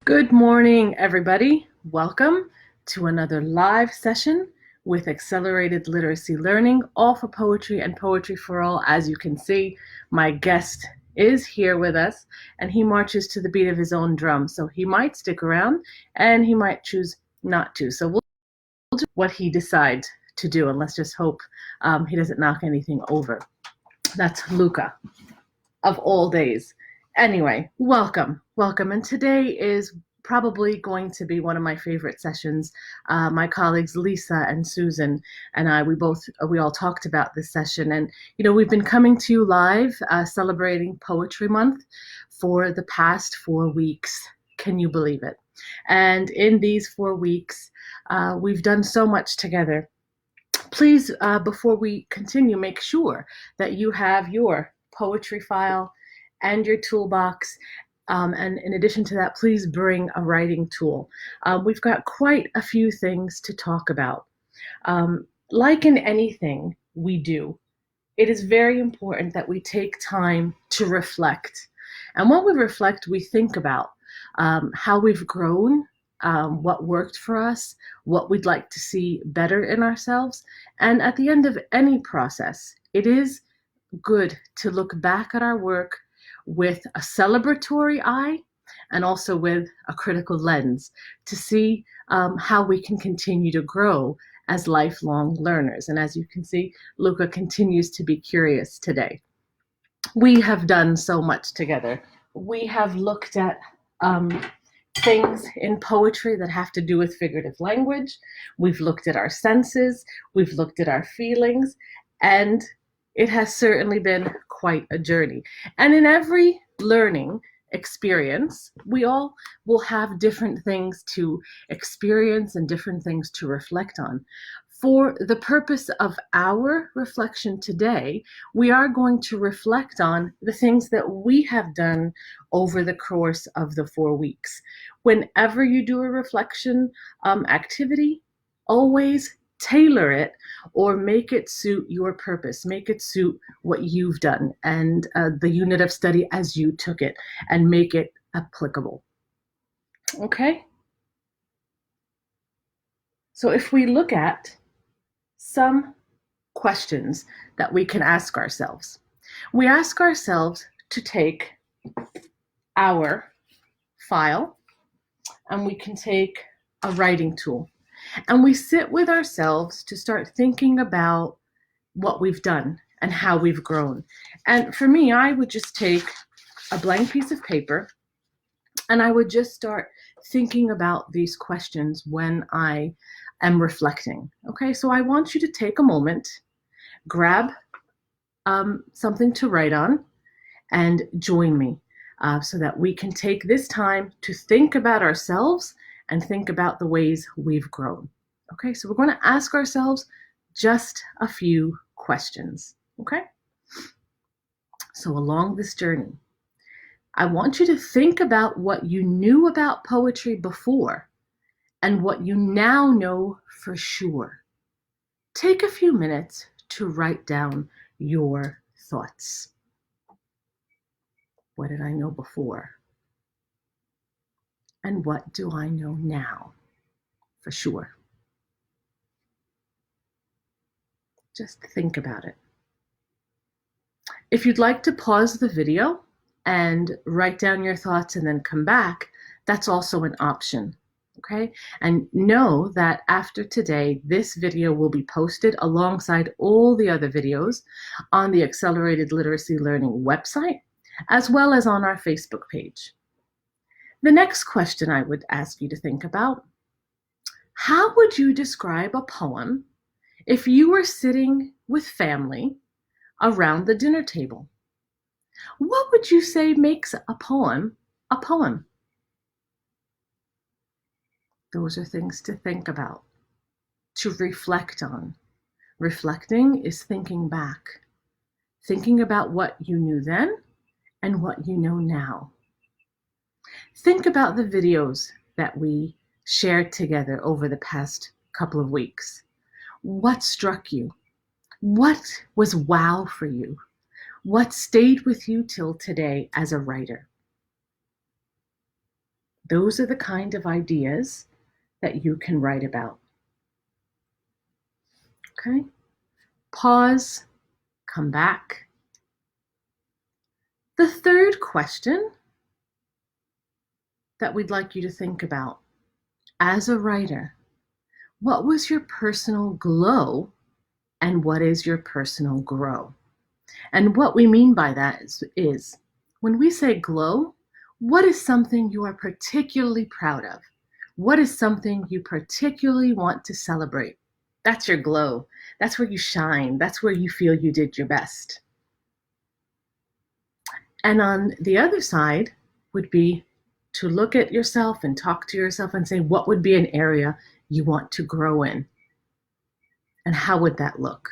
Good morning, everybody. Welcome to another live session with Accelerated Literacy Learning, all for poetry and poetry for all. As you can see, my guest is here with us and he marches to the beat of his own drum. So he might stick around and he might choose not to. So we'll do what he decides to do, and let's just hope he doesn't knock anything over. That's Luca, of all days. Anyway, welcome. And today is probably going to be one of my favorite sessions. My colleagues Lisa and Susan and I, we all talked about this session, and we've been coming to you live, celebrating Poetry Month for the past 4 weeks. Can you believe it? And in these 4 weeks, we've done so much together. Please, before we continue, make sure that you have your poetry file and your toolbox. And in addition to that, please bring a writing tool. We've got quite a few things to talk about. Like in anything we do, it is very important that we take time to reflect. And when we reflect, we think about how we've grown, what worked for us, what we'd like to see better in ourselves. And at the end of any process, it is good to look back at our work with a celebratory eye and also with a critical lens to see how we can continue to grow as lifelong learners. And as you can see, Luca continues to be curious today. We have done so much together. We have looked at things in poetry that have to do with figurative language. We've looked at our senses, we've looked at our feelings, and it has certainly been quite a journey. And in every learning experience, we all will have different things to experience and different things to reflect on. For the purpose of our reflection today, we are going to reflect on the things that we have done over the course of the 4 weeks. Whenever you do a reflection activity, always tailor it or make it suit your purpose, make it suit what you've done and the unit of study as you took it, and make it applicable. Okay? So if we look at some questions that we can ask ourselves, we ask ourselves to take our file and we can take a writing tool. And we sit with ourselves to start thinking about what we've done and how we've grown. And for me, I would just take a blank piece of paper and I would just start thinking about these questions when I am reflecting. Okay, so I want you to take a moment, grab something to write on, and join me so that we can take this time to think about ourselves and think about the ways we've grown. Okay, so we're going to ask ourselves just a few questions. Okay, so along this journey, I want you to think about what you knew about poetry before and what you now know for sure. Take a few minutes to write down your thoughts. What did I know before? And what do I know now for sure? Just think about it. If you'd like to pause the video and write down your thoughts and then come back, that's also an option. Okay? And know that after today, this video will be posted alongside all the other videos on the Accelerated Literacy Learning website, as well as on our Facebook page. The next question I would ask you to think about: how would you describe a poem if you were sitting with family around the dinner table? What would you say makes a poem a poem? Those are things to think about, to reflect on. Reflecting is thinking back, thinking about what you knew then and what you know now. Think about the videos that we shared together over the past couple of weeks. What struck you? What was wow for you? What stayed with you till today as a writer? Those are the kind of ideas that you can write about. Okay? Pause, come back. The third question that we'd like you to think about as a writer, what was your personal glow and what is your personal grow? And what we mean by that is when we say glow, what is something you are particularly proud of? What is something you particularly want to celebrate? That's your glow. That's where you shine. That's where you feel you did your best. And on the other side would be to look at yourself and talk to yourself and say, what would be an area you want to grow in? And how would that look?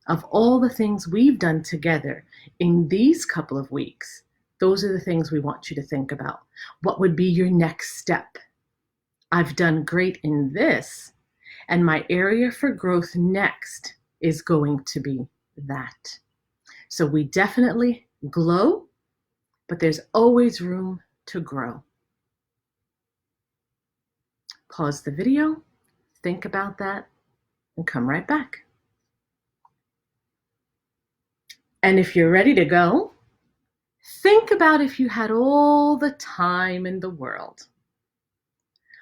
Of all the things we've done together in these couple of weeks, those are the things we want you to think about. What would be your next step? I've done great in this, and my area for growth next is going to be that. So we definitely glow, but there's always room to grow. Pause the video, think about that, and come right back. And if you're ready to go, think about if you had all the time in the world.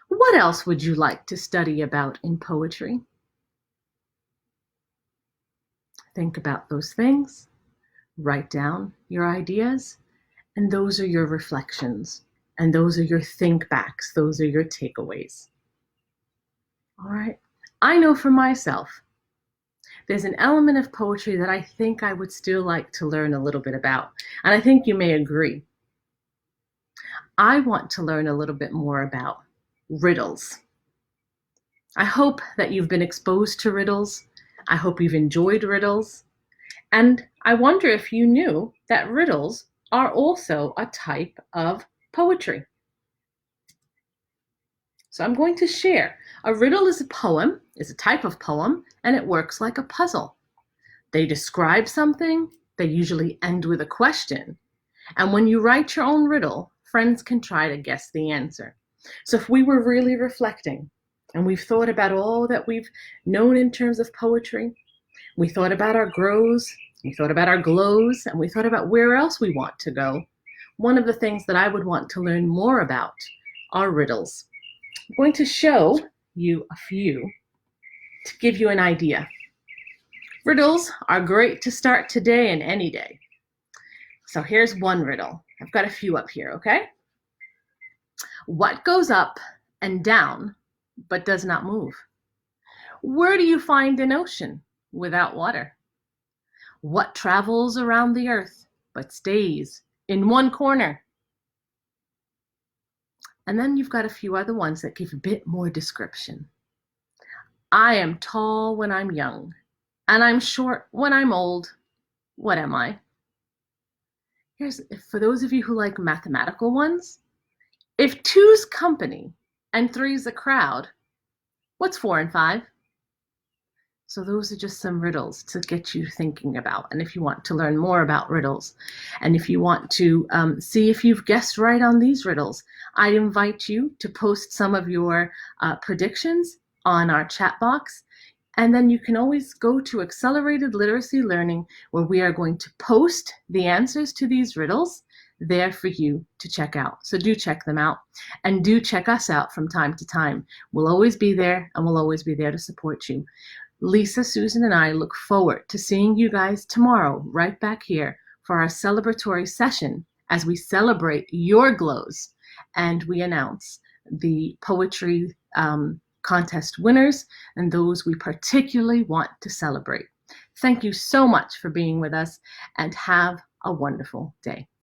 What else would you like to study about in poetry? Think about those things, write down your ideas, and those are your reflections, and those are your think backs, those are your takeaways. All right. I know for myself, there's an element of poetry that I think I would still like to learn a little bit about, and I think you may agree. I want to learn a little bit more about riddles. I hope that you've been exposed to riddles. I hope you've enjoyed riddles. And I wonder if you knew that riddles are also a type of poetry. So I'm going to share. A riddle is a poem, is a type of poem, and it works like a puzzle. They describe something, they usually end with a question. And when you write your own riddle, friends can try to guess the answer. So if we were really reflecting and we've thought about all that we've known in terms of poetry, we thought about our grows, we thought about our glows, and we thought about where else we want to go. One of the things that I would want to learn more about are riddles. I'm going to show you a few to give you an idea. Riddles are great to start today and any day. So here's one riddle. I've got a few up here, okay? What goes up and down but does not move? Where do you find an ocean without water? What travels around the earth but stays in one corner? And then you've got a few other ones that give a bit more description. I am tall when I'm young, and I'm short when I'm old. What am I? Here's, for those of you who like mathematical ones, if two's company and three's a crowd, what's 4 and 5? So those are just some riddles to get you thinking about. And if you want to learn more about riddles, and if you want to see if you've guessed right on these riddles, I invite you to post some of your predictions on our chat box. And then you can always go to Accelerated Literacy Learning, where we are going to post the answers to these riddles there for you to check out. So do check them out, and do check us out from time to time. We'll always be there, and we'll always be there to support you. Lisa, Susan, and I look forward to seeing you guys tomorrow right back here for our celebratory session as we celebrate your glows and we announce the poetry contest winners and those we particularly want to celebrate. Thank you so much for being with us, and have a wonderful day.